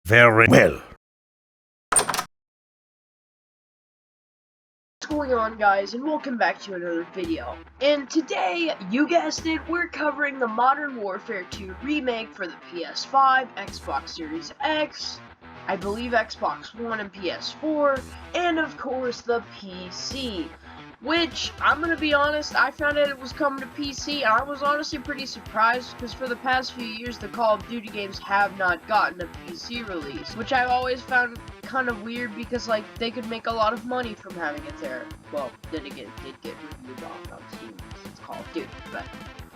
Very well. What's going on, guys, and welcome back to another video. And today, you guessed it, we're covering the Modern Warfare 2 remake for the PS5, Xbox Series X, I believe Xbox One and PS4, and of course the PC. Which, I'm gonna be honest, I found out it was coming to PC, and I was honestly pretty surprised, because for the past few years, the Call of Duty games have not gotten a PC release, which I've always found kind of weird, because, like, they could make a lot of money from having it there. Well, then again, it did get reviewed off on Steam, because it's Call of Duty, but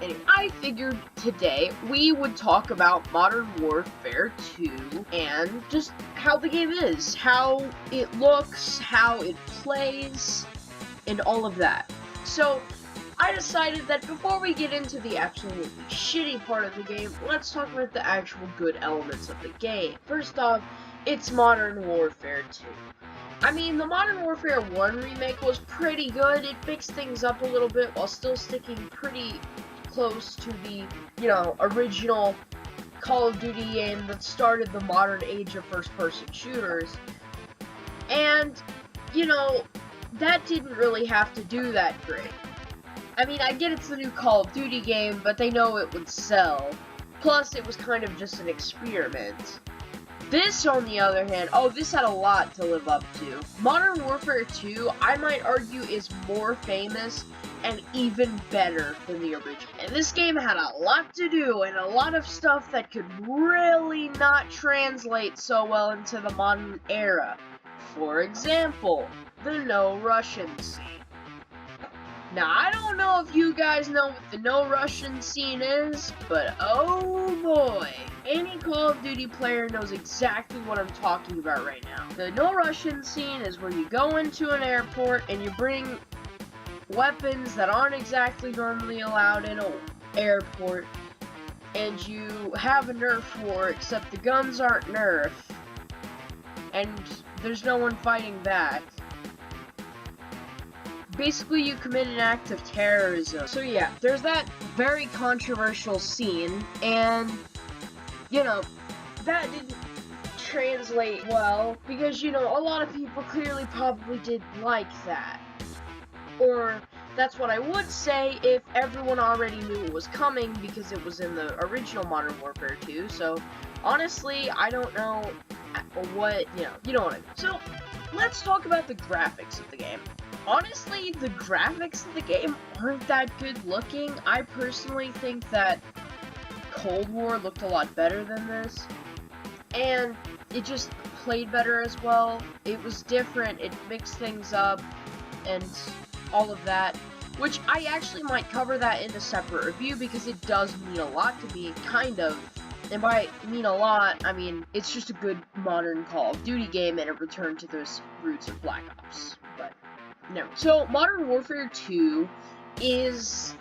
anyway, I figured today we would talk about Modern Warfare 2 and just how the game is, how it looks, how it plays, and all of that. So, I decided that before we get into the absolutely shitty part of the game, let's talk about the actual good elements of the game. First off, it's Modern Warfare 2. I mean, the Modern Warfare 1 remake was pretty good. It fixed things up a little bit while still sticking pretty close to the, original Call of Duty game that started the modern age of first-person shooters. And, that didn't really have to do that great. I mean, I get it's the new Call of Duty game, but they know it would sell. Plus, it was kind of just an experiment. This, on the other hand, this had a lot to live up to. Modern Warfare 2, I might argue, is more famous and even better than the original. And this game had a lot to do and a lot of stuff that could really not translate so well into the modern era. For example, the no Russian scene. Now, I don't know if you guys know what the no Russian scene is, but oh boy, any Call of Duty player knows exactly what I'm talking about right now. The no Russian scene is where you go into an airport and you bring weapons that aren't exactly normally allowed in an airport, and you have a Nerf war, except the guns aren't Nerf, and there's no one fighting back. Basically, you commit an act of terrorism. So yeah, there's that very controversial scene, and, that didn't translate well, because, a lot of people clearly probably did like that. Or, that's what I would say if everyone already knew it was coming, because it was in the original Modern Warfare 2, so, honestly, I don't know what, you know what I mean. So, let's talk about the graphics of the game. Honestly, the graphics of the game aren't that good looking. I personally think that Cold War looked a lot better than this, and it just played better as well. It was different, it mixed things up, and all of that, which I actually might cover that in a separate review, because it does mean a lot to me, kind of. And by mean a lot, I mean it's just a good modern Call of Duty game and a return to those roots of Black Ops. But no. So Modern Warfare 2 is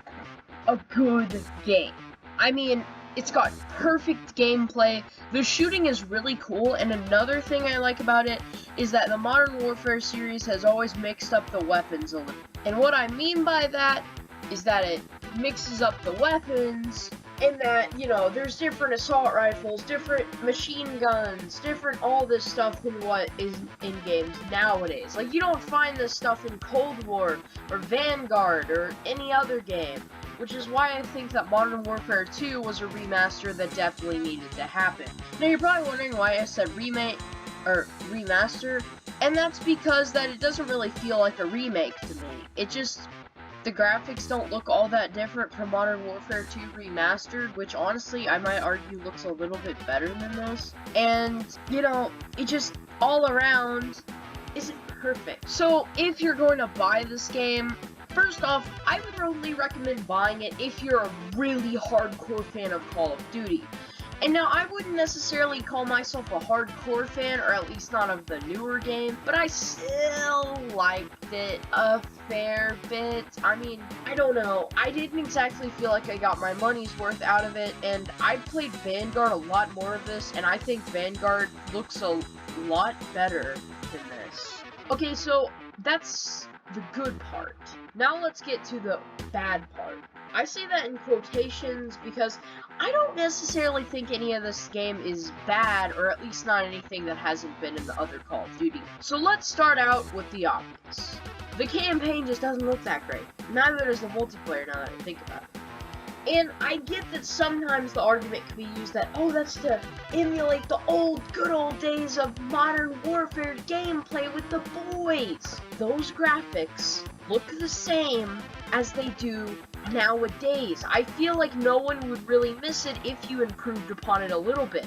a good game. I mean, it's got perfect gameplay, the shooting is really cool, and another thing I like about it is that the Modern Warfare series has always mixed up the weapons a little. And what I mean by that is that it mixes up the weapons, and that, there's different assault rifles, different machine guns, different all this stuff than what is in games nowadays. Like, you don't find this stuff in Cold War, or Vanguard, or any other game. Which is why I think that Modern Warfare 2 was a remaster that definitely needed to happen. Now, you're probably wondering why I said remake, or remaster, and that's because that it doesn't really feel like a remake to me. It just, the graphics don't look all that different from Modern Warfare 2 Remastered, which honestly, I might argue looks a little bit better than this. And, it just, all around, isn't perfect. So, if you're going to buy this game, first off, I would only recommend buying it if you're a really hardcore fan of Call of Duty. And now, I wouldn't necessarily call myself a hardcore fan, or at least not of the newer game, but I still liked it a fair bit. I mean, I don't know. I didn't exactly feel like I got my money's worth out of it, and I played Vanguard a lot more of this, and I think Vanguard looks a lot better than this. Okay, so that's the good part. Now let's get to the bad part. I say that in quotations because I don't necessarily think any of this game is bad, or at least not anything that hasn't been in the other Call of Duty. So let's start out with the obvious. The campaign just doesn't look that great. Neither does the multiplayer, now that I think about it. And I get that sometimes the argument can be used that, oh, that's to emulate the good old days of Modern Warfare gameplay with the boys. Those graphics look the same as they do nowadays. I feel like no one would really miss it if you improved upon it a little bit.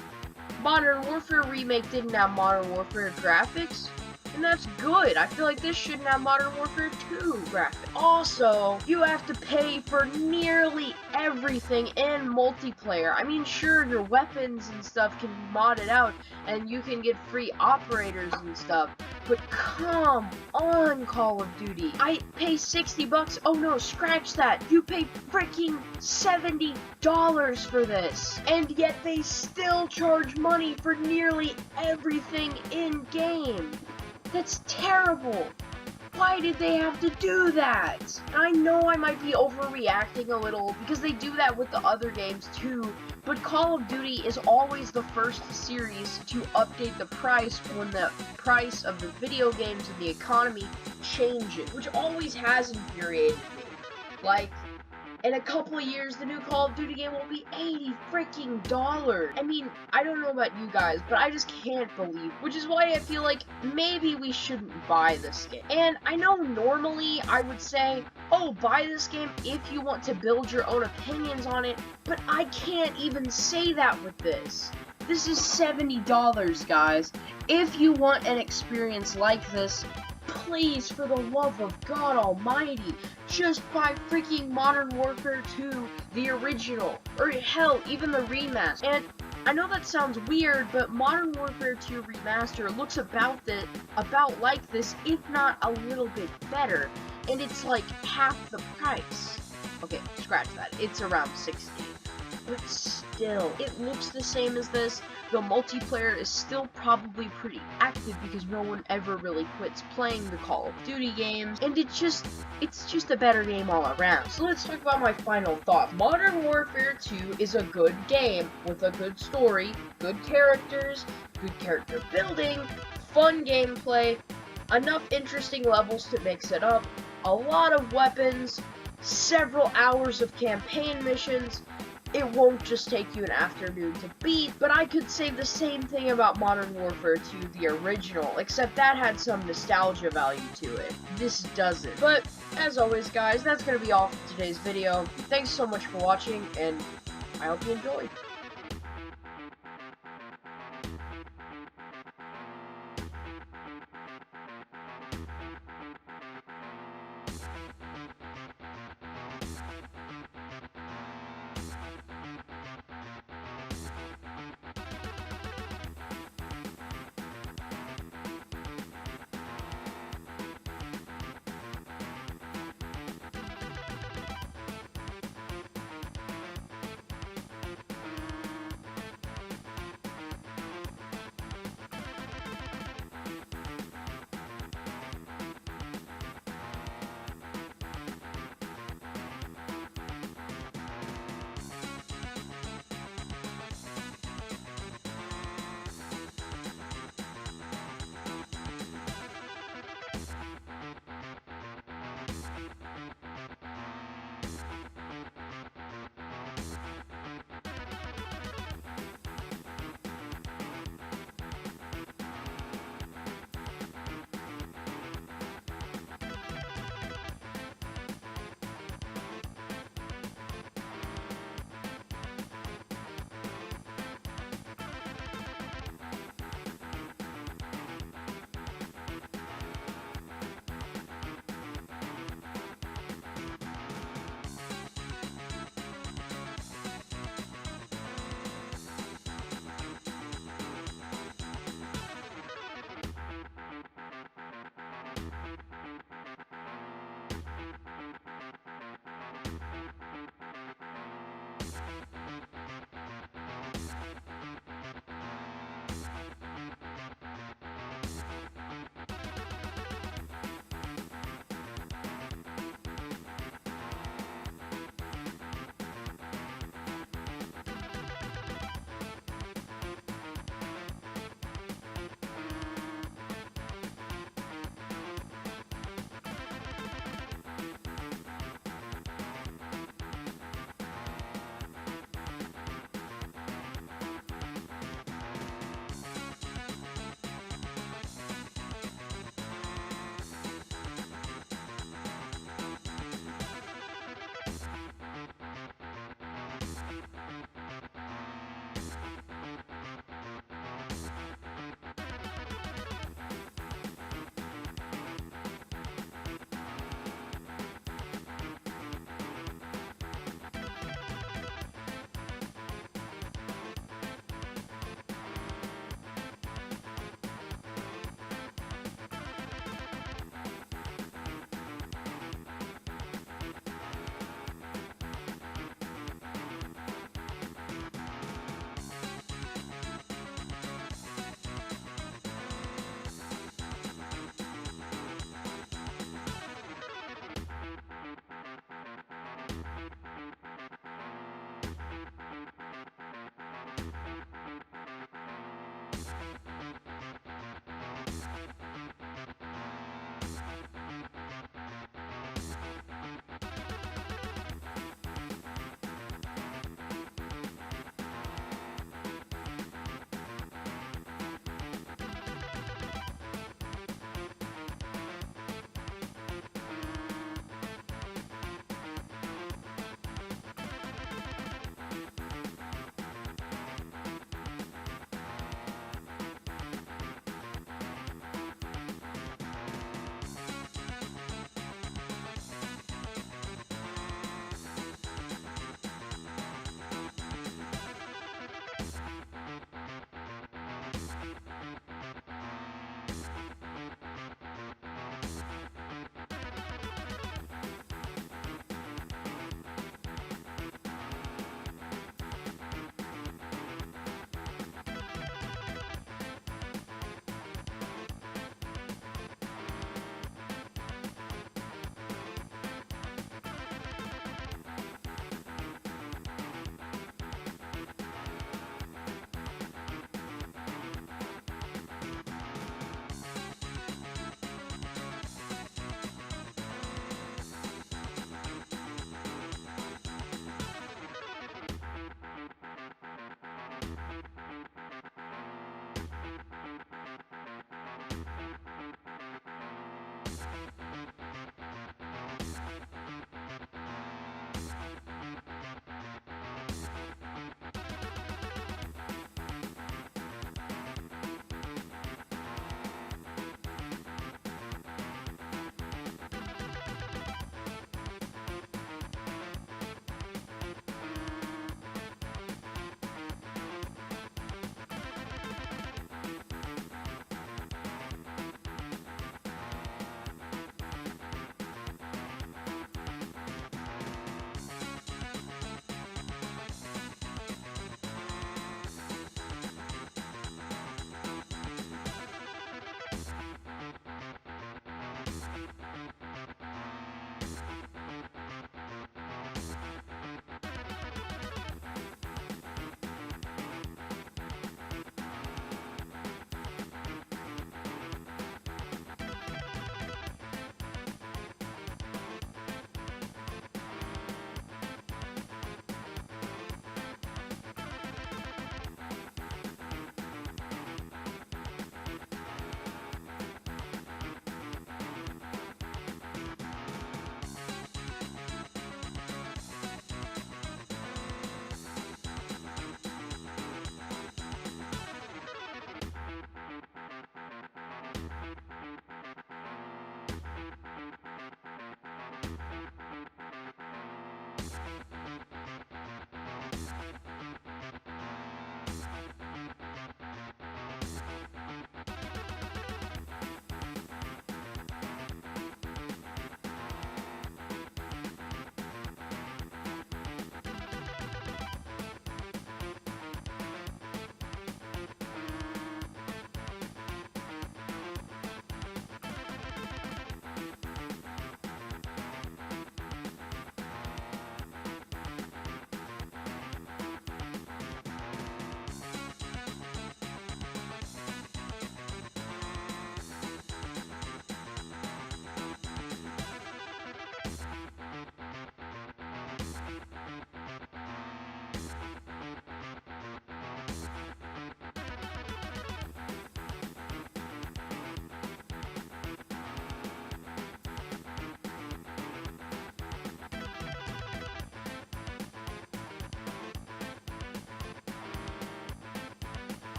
Modern Warfare Remake didn't have Modern Warfare graphics, and that's good. I feel like this shouldn't have Modern Warfare 2 graphics. Also, you have to pay for nearly everything in multiplayer. I mean, sure, your weapons and stuff can be modded out, and you can get free operators and stuff, but come on, Call of Duty. I pay $60. Oh no, scratch that. You pay freaking $70 for this. And yet they still charge money for nearly everything in-game. That's terrible. Why did they have to do that? And I know I might be overreacting a little because they do that with the other games too, but Call of Duty is always the first series to update the price when the price of the video games and the economy changes, which always has infuriated me. Like, in a couple of years, the new Call of Duty game will be $80 freaking. I mean, I don't know about you guys, but I just can't believe, which is why I feel like maybe we shouldn't buy this game. And I know normally I would say, oh, buy this game if you want to build your own opinions on it, but I can't even say that with this. This is $70, guys. If you want an experience like this, please, for the love of God almighty, just buy freaking Modern Warfare 2, the original, or hell, even the remaster. And I know that sounds weird, but Modern Warfare 2 Remaster looks about like this, if not a little bit better, and it's like half the price. Okay, scratch that. It's around 60. But still, it looks the same as this. The multiplayer is still probably pretty active because no one ever really quits playing the Call of Duty games, and it's just a better game all around. So let's talk about my final thoughts. Modern Warfare 2 is a good game with a good story, good characters, good character building, fun gameplay, enough interesting levels to mix it up, a lot of weapons, several hours of campaign missions. It won't just take you an afternoon to beat, but I could say the same thing about Modern Warfare 2, the original, except that had some nostalgia value to it. This doesn't. But, as always, guys, that's going to be all for today's video. Thanks so much for watching, and I hope you enjoyed.